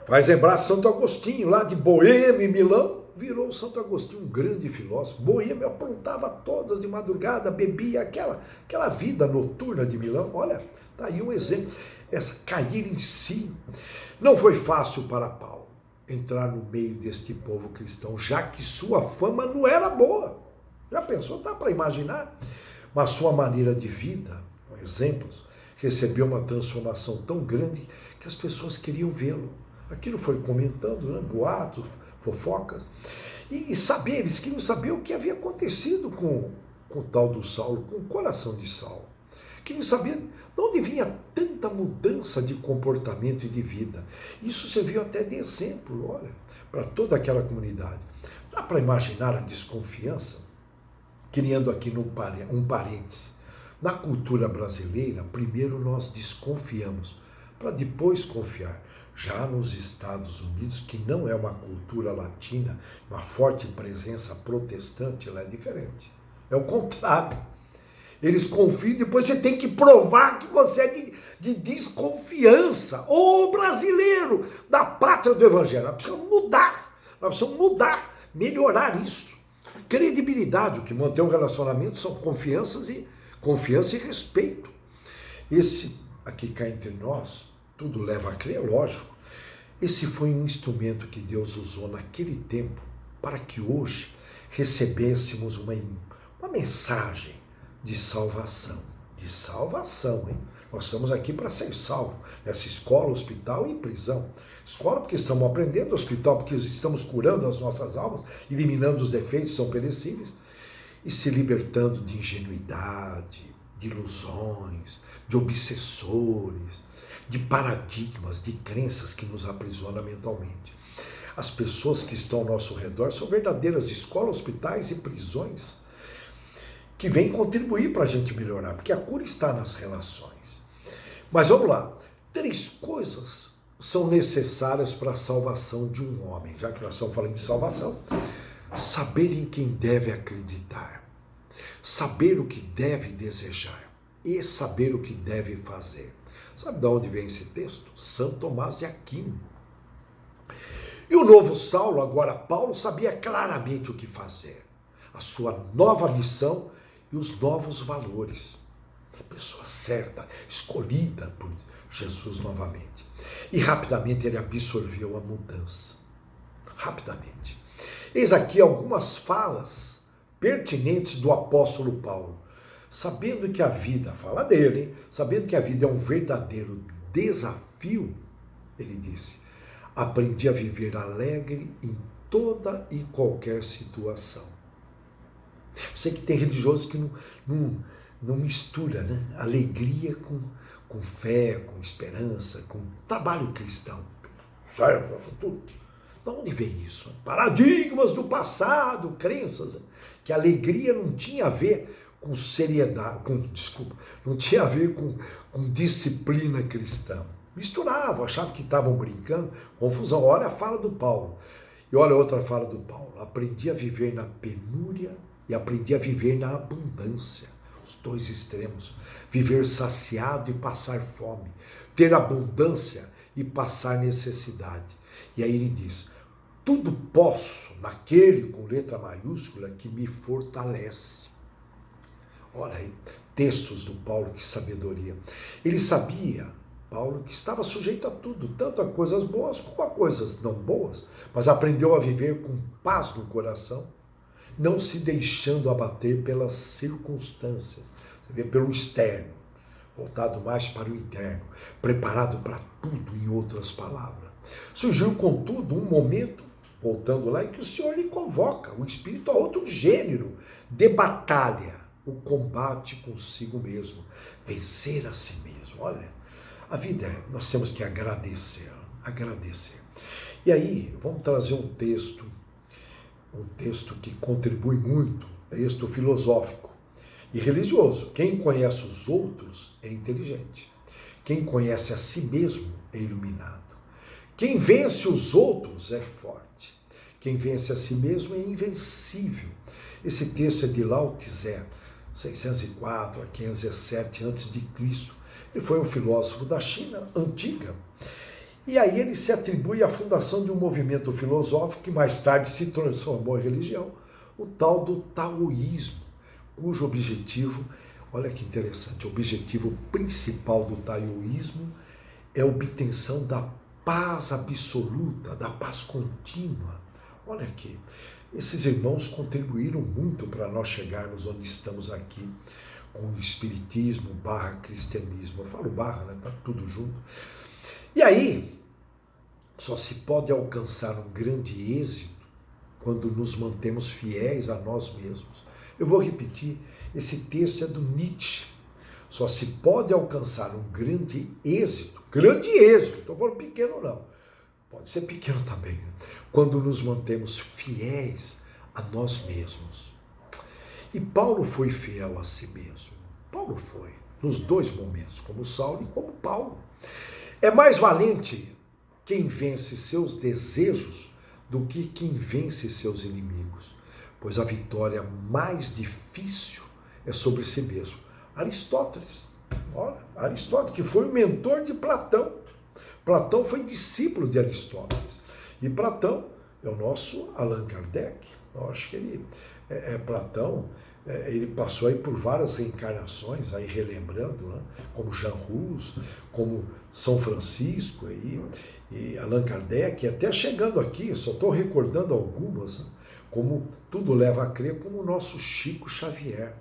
Faz lembrar Santo Agostinho, lá de Boêmia e Milão, virou Santo Agostinho um grande filósofo. Boêmia aprontava todas de madrugada, bebia aquela vida noturna de Milão. Olha, tá aí um exemplo. Essa cair em si. Não foi fácil para Paulo entrar no meio deste povo cristão, já que sua fama não era boa. Já pensou? Dá para imaginar? Mas sua maneira de vida, com exemplos, recebeu uma transformação tão grande que as pessoas queriam vê-lo. Aquilo foi comentando, né? Boatos, fofocas. E eles queriam saber o que havia acontecido com o tal do Saulo, com o coração de Saulo. Queriam saber de onde vinha tanta mudança de comportamento e de vida. Isso serviu até de exemplo, olha, para toda aquela comunidade. Dá para imaginar a desconfiança? Criando aqui um parênteses. Na cultura brasileira, primeiro nós desconfiamos, para depois confiar. Já nos Estados Unidos, que não é uma cultura latina, uma forte presença protestante, ela é diferente. É o contrário. Eles confiam, depois você tem que provar que você é de desconfiança. Ô brasileiro da pátria do Evangelho, nós precisamos mudar, melhorar isso. Credibilidade, o que mantém um relacionamento são confiança e respeito. Esse aqui cá entre nós, tudo leva a crer, lógico. Esse foi um instrumento que Deus usou naquele tempo para que hoje recebêssemos uma mensagem de salvação. De salvação, hein? Nós estamos aqui para ser salvos. Nessa escola, hospital e prisão. Escola porque estamos aprendendo, hospital porque estamos curando as nossas almas, eliminando os defeitos que são perecíveis e se libertando de ingenuidade, de ilusões, de obsessores, de paradigmas, de crenças que nos aprisionam mentalmente. As pessoas que estão ao nosso redor são verdadeiras escolas, hospitais e prisões que vêm contribuir para a gente melhorar, porque a cura está nas relações. Mas vamos lá, 3 coisas são necessárias para a salvação de um homem, já que nós estamos falando de salvação. Saber em quem deve acreditar, saber o que deve desejar e saber o que deve fazer. Sabe de onde vem esse texto? São Tomás de Aquino. E o novo Saulo, agora Paulo, sabia claramente o que fazer. A sua nova missão e os novos valores. A pessoa certa, escolhida por Jesus novamente. E rapidamente ele absorveu a mudança. Rapidamente. Eis aqui algumas falas pertinentes do apóstolo Paulo. Sabendo que a vida, fala dele, hein? Sabendo que a vida é um verdadeiro desafio, ele disse, aprendi a viver alegre em toda e qualquer situação. Sei que tem religiosos que não mistura, né? Alegria com fé, com esperança, com trabalho cristão. Sério, tudo. De onde vem isso? Paradigmas do passado, crenças, que a alegria não tinha a ver com seriedade, não tinha a ver com disciplina cristã. Misturavam, achavam que estavam brincando, confusão. Olha a fala do Paulo. E olha outra fala do Paulo. Aprendi a viver na penúria e aprendi a viver na abundância. Os 2 extremos. Viver saciado e passar fome. Ter abundância e passar necessidade. E aí ele diz, tudo posso naquele com letra maiúscula que me fortalece. Olha aí, textos do Paulo, que sabedoria. Ele sabia, Paulo, que estava sujeito a tudo, tanto a coisas boas como a coisas não boas, mas aprendeu a viver com paz no coração, não se deixando abater pelas circunstâncias, você vê, pelo externo, voltado mais para o interno, preparado para tudo, em outras palavras. Surgiu, contudo, um momento, voltando lá, em que o Senhor lhe convoca o espírito a outro gênero de batalha, o combate consigo mesmo, vencer a si mesmo. Olha, a vida, nós temos que agradecer. E aí, vamos trazer um texto que contribui muito, texto filosófico e religioso. Quem conhece os outros é inteligente. Quem conhece a si mesmo é iluminado. Quem vence os outros é forte. Quem vence a si mesmo é invencível. Esse texto é de Lao Tse, 604 a 507 a.C. Ele foi um filósofo da China antiga. E aí ele se atribui à fundação de um movimento filosófico que mais tarde se transformou em religião, o tal do taoísmo, cujo objetivo, olha que interessante, o objetivo principal do taoísmo é a obtenção da paz absoluta, da paz contínua. Olha aqui, esses irmãos contribuíram muito para nós chegarmos onde estamos aqui, com o espiritismo / cristianismo. Eu falo barra, né? Tá tudo junto. E aí, só se pode alcançar um grande êxito quando nos mantemos fiéis a nós mesmos. Eu vou repetir, esse texto é do Nietzsche. Só se pode alcançar um grande êxito, estou falando pequeno não, pode ser pequeno também, quando nos mantemos fiéis a nós mesmos. E Paulo foi fiel a si mesmo. Paulo foi, nos dois momentos, como Saulo e como Paulo. É mais valente quem vence seus desejos do que quem vence seus inimigos, pois a vitória mais difícil é sobre si mesmo. Aristóteles, olha, Aristóteles, que foi o mentor de Platão. Platão foi discípulo de Aristóteles. E Platão é o nosso Allan Kardec. Eu acho que Platão, ele passou aí por várias reencarnações, aí relembrando, né? Como Jean Rus, como São Francisco e Allan Kardec, até chegando aqui, só estou recordando algumas, né? Como tudo leva a crer, como o nosso Chico Xavier.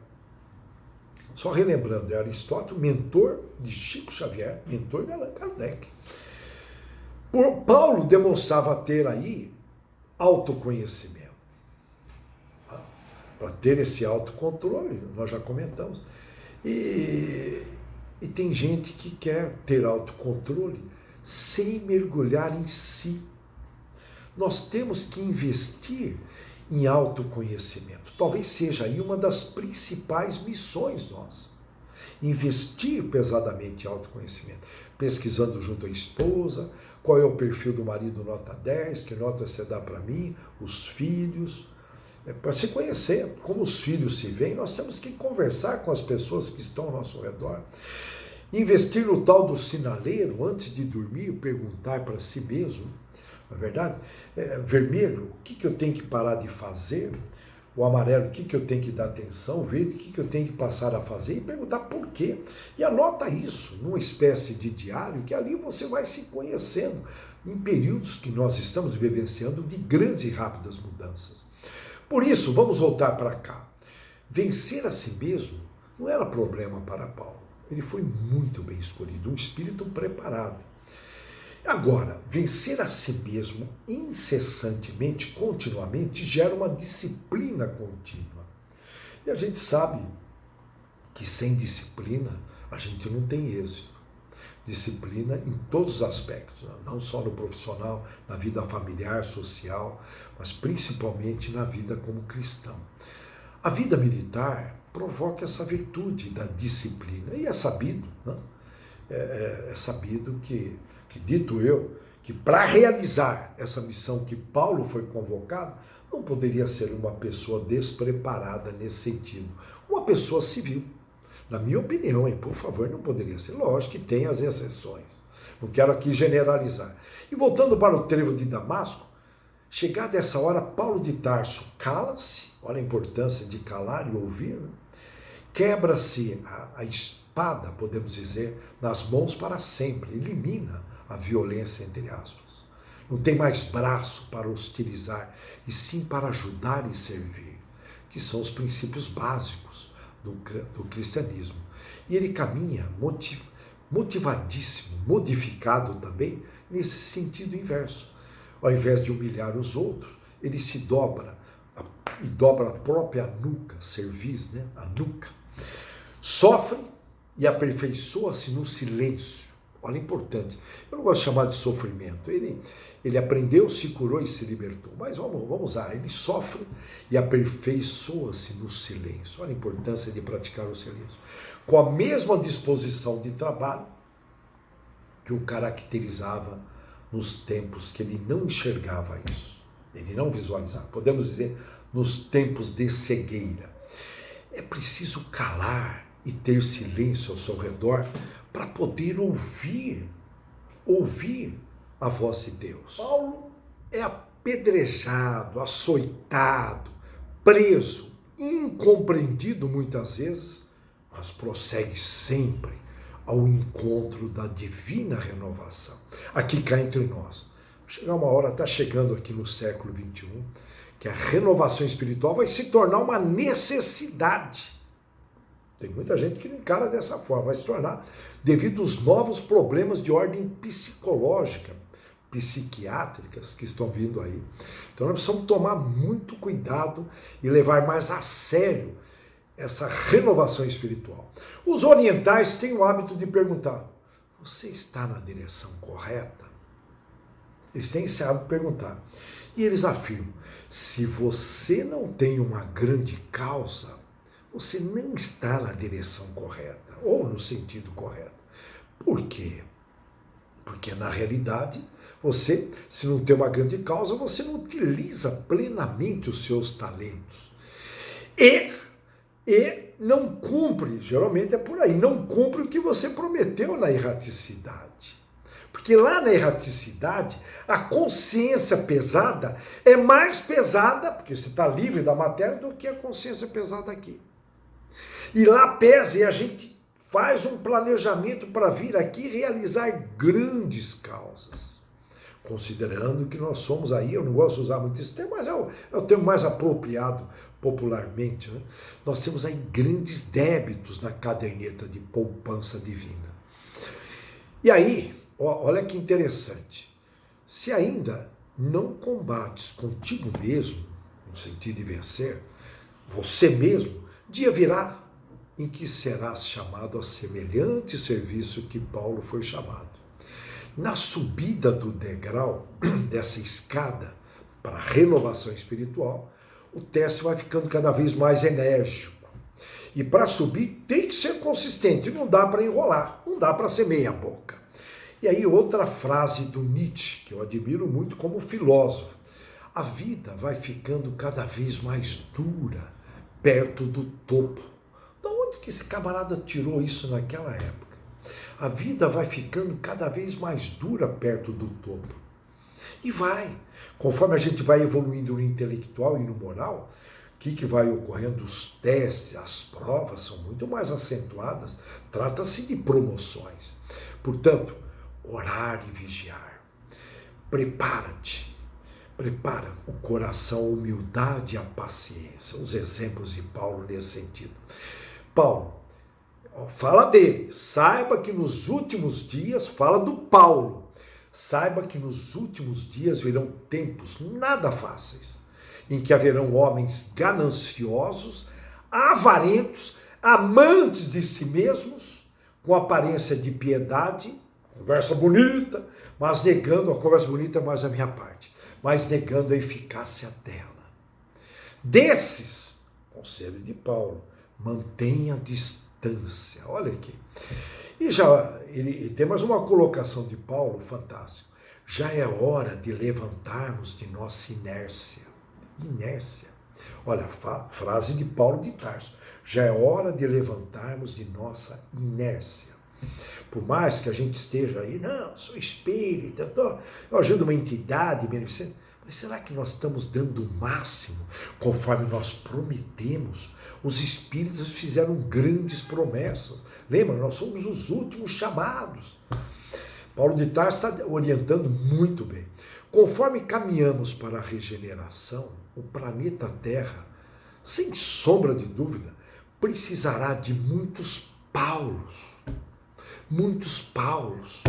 Só relembrando, é Aristóteles, mentor de Chico Xavier, mentor de Allan Kardec. Paulo demonstrava ter aí autoconhecimento. Para ter esse autocontrole, nós já comentamos. E tem gente que quer ter autocontrole sem mergulhar em si. Nós temos que investir em autoconhecimento. Talvez seja aí uma das principais missões nossas. Investir pesadamente em autoconhecimento. Pesquisando junto à esposa, qual é o perfil do marido nota 10, que nota você dá para mim, os filhos. Para se conhecer, como os filhos se veem, nós temos que conversar com as pessoas que estão ao nosso redor. Investir no tal do sinaleiro, antes de dormir, perguntar para si mesmo, não é verdade? Vermelho, o que eu tenho que parar de fazer? O amarelo, o que eu tenho que dar atenção? O verde, o que eu tenho que passar a fazer? E perguntar por quê. E anota isso numa espécie de diário, que ali você vai se conhecendo em períodos que nós estamos vivenciando de grandes e rápidas mudanças. Por isso, vamos voltar para cá. Vencer a si mesmo não era problema para Paulo. Ele foi muito bem escolhido, um espírito preparado. Agora, vencer a si mesmo incessantemente, continuamente, gera uma disciplina contínua. E a gente sabe que sem disciplina a gente não tem êxito. Disciplina em todos os aspectos, não só no profissional, na vida familiar, social, mas principalmente na vida como cristão. A vida militar provoca essa virtude da disciplina, e é sabido, né? É sabido que dito eu, que para realizar essa missão que Paulo foi convocado, não poderia ser uma pessoa despreparada nesse sentido, uma pessoa civil. Na minha opinião, por favor, não poderia ser. Lógico que tem as exceções. Não quero aqui generalizar. E voltando para o trevo de Damasco, Chegada essa hora, Paulo de Tarso cala-se, olha a importância de calar e ouvir, né? Quebra-se a espada, podemos dizer, nas mãos para sempre, elimina a violência, entre aspas. Não tem mais braço para hostilizar, e sim para ajudar e servir, que são os princípios básicos do cristianismo. E ele caminha motivadíssimo, modificado também, nesse sentido inverso. Ao invés de humilhar os outros, ele se dobra e dobra a própria nuca, cerviz, né? A nuca. Sofre e aperfeiçoa-se no silêncio. Olha, importante. Eu não gosto de chamar de sofrimento. Ele aprendeu, se curou e se libertou. Mas vamos usar. Ele sofre e aperfeiçoa-se no silêncio. Olha a importância de praticar o silêncio. Com a mesma disposição de trabalho que o caracterizava nos tempos que ele não enxergava isso. Ele não visualizava. Podemos dizer, nos tempos de cegueira. É preciso calar e ter silêncio ao seu redor para poder ouvir a voz de Deus. Paulo é apedrejado, açoitado, preso, incompreendido muitas vezes, mas prossegue sempre ao encontro da divina renovação. Aqui cá entre nós. Chegar uma hora, está chegando aqui no século XXI, que a renovação espiritual vai se tornar uma necessidade. Tem muita gente que não encara dessa forma, vai se tornar devido aos novos problemas de ordem psicológica, psiquiátricas que estão vindo aí. Então nós precisamos tomar muito cuidado e levar mais a sério essa renovação espiritual. Os orientais têm o hábito de perguntar: você está na direção correta? Eles têm esse hábito de perguntar. E eles afirmam: se você não tem uma grande causa, você não está na direção correta, ou no sentido correto. Por quê? Porque na realidade, você, se não tem uma grande causa, você não utiliza plenamente os seus talentos. E não cumpre, geralmente é por aí, não cumpre o que você prometeu na erraticidade. Porque lá na erraticidade, a consciência pesada é mais pesada, porque você está livre da matéria, do que a consciência pesada aqui. E lá pesa e a gente faz um planejamento para vir aqui realizar grandes causas. Considerando que nós somos aí, eu não gosto de usar muito esse termo, mas é o termo mais apropriado popularmente, né? Nós temos aí grandes débitos na caderneta de poupança divina. E aí, olha que interessante, se ainda não combates contigo mesmo, no sentido de vencer, você mesmo, dia virá em que serás chamado a semelhante serviço que Paulo foi chamado. Na subida do degrau, dessa escada para a renovação espiritual, o teste vai ficando cada vez mais enérgico. E para subir tem que ser consistente, não dá para enrolar, não dá para ser meia boca. E aí outra frase do Nietzsche, que eu admiro muito como filósofo: a vida vai ficando cada vez mais dura perto do topo. De onde que esse camarada tirou isso naquela época? A vida vai ficando cada vez mais dura perto do topo. E vai. Conforme a gente vai evoluindo no intelectual e no moral, o que vai ocorrendo? Os testes, as provas são muito mais acentuadas. Trata-se de promoções. Portanto, orar e vigiar. Prepara-te. Prepara o coração, a humildade e a paciência. Os exemplos de Paulo nesse sentido. Paulo, fala dele. Saiba que nos últimos dias, fala do Paulo. Saiba que nos últimos dias virão tempos nada fáceis, em que haverão homens gananciosos, avarentos, amantes de si mesmos, com aparência de piedade, conversa bonita, mas negando, a conversa bonita é mais a minha parte, mas negando a eficácia dela. Desses, conselho de Paulo, mantenha distância. Olha aqui. E já ele tem mais uma colocação de Paulo fantástico. Já é hora de levantarmos de nossa inércia. Inércia. Olha, frase de Paulo de Tarso. Já é hora de levantarmos de nossa inércia. Por mais que a gente esteja aí, não, sou espírita, eu ajudo uma entidade beneficente, Mas será que nós estamos dando o máximo conforme nós prometemos? Os Espíritos fizeram grandes promessas. Lembra, nós somos os últimos chamados. Paulo de Tarso está orientando muito bem. Conforme caminhamos para a regeneração, o planeta Terra, sem sombra de dúvida, precisará de muitos Paulos. Muitos Paulos.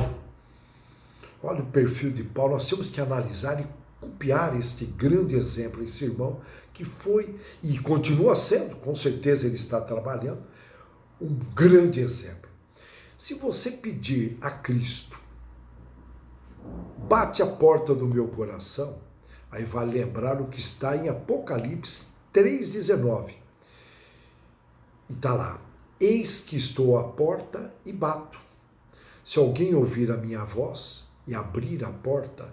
Olha o perfil de Paulo, nós temos que analisar e copiar este grande exemplo, esse irmão que foi e continua sendo, com certeza ele está trabalhando, um grande exemplo. Se você pedir a Cristo, bate a porta do meu coração, aí vai lembrar o que está em Apocalipse 3,19. E está lá, eis que estou à porta e bato. Se alguém ouvir a minha voz e abrir a porta,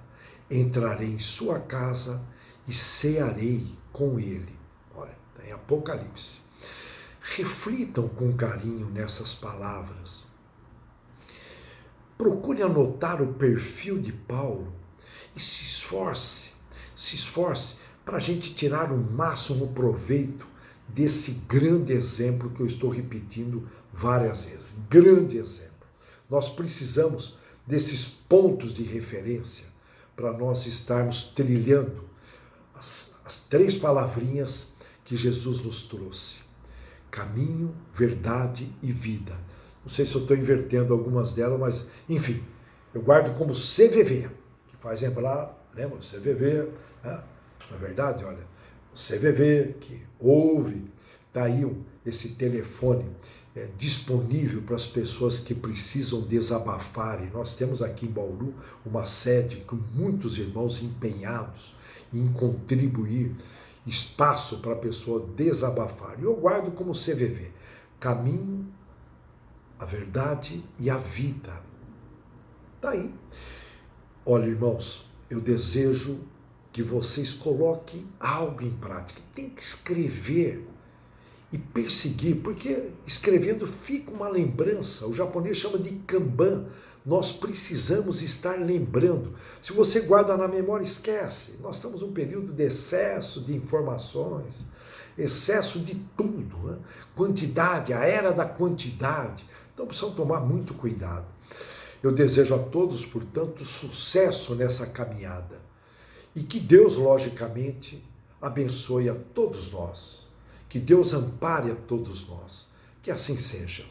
entrarei em sua casa e cearei com ele. Olha, está em Apocalipse. Reflitam com carinho nessas palavras. Procure anotar o perfil de Paulo e se esforce para a gente tirar o máximo proveito desse grande exemplo que eu estou repetindo várias vezes. Grande exemplo. Nós precisamos desses pontos de referência para nós estarmos trilhando as 3 palavrinhas que Jesus nos trouxe. Caminho, verdade e vida. Não sei se eu estou invertendo algumas delas, mas, enfim, eu guardo como CVV, que faz lembrar, lembra? CVV, né? Na verdade, olha, o CVV que ouve, está aí esse telefone disponível para as pessoas que precisam desabafar. E nós temos aqui em Bauru uma sede com muitos irmãos empenhados em contribuir, espaço para a pessoa desabafar. E eu guardo como CVV, caminho, a verdade e a vida. Está aí. Olha, irmãos, eu desejo que vocês coloquem algo em prática. Tem que escrever e perseguir, porque escrevendo fica uma lembrança. O japonês chama de kanban. Nós precisamos estar lembrando. Se você guarda na memória, esquece. Nós estamos num período de excesso de informações, excesso de tudo, né? Quantidade, a era da quantidade. Então precisamos tomar muito cuidado. Eu desejo a todos, portanto, sucesso nessa caminhada. E que Deus, logicamente, abençoe a todos nós. Que Deus ampare a todos nós. Que assim seja.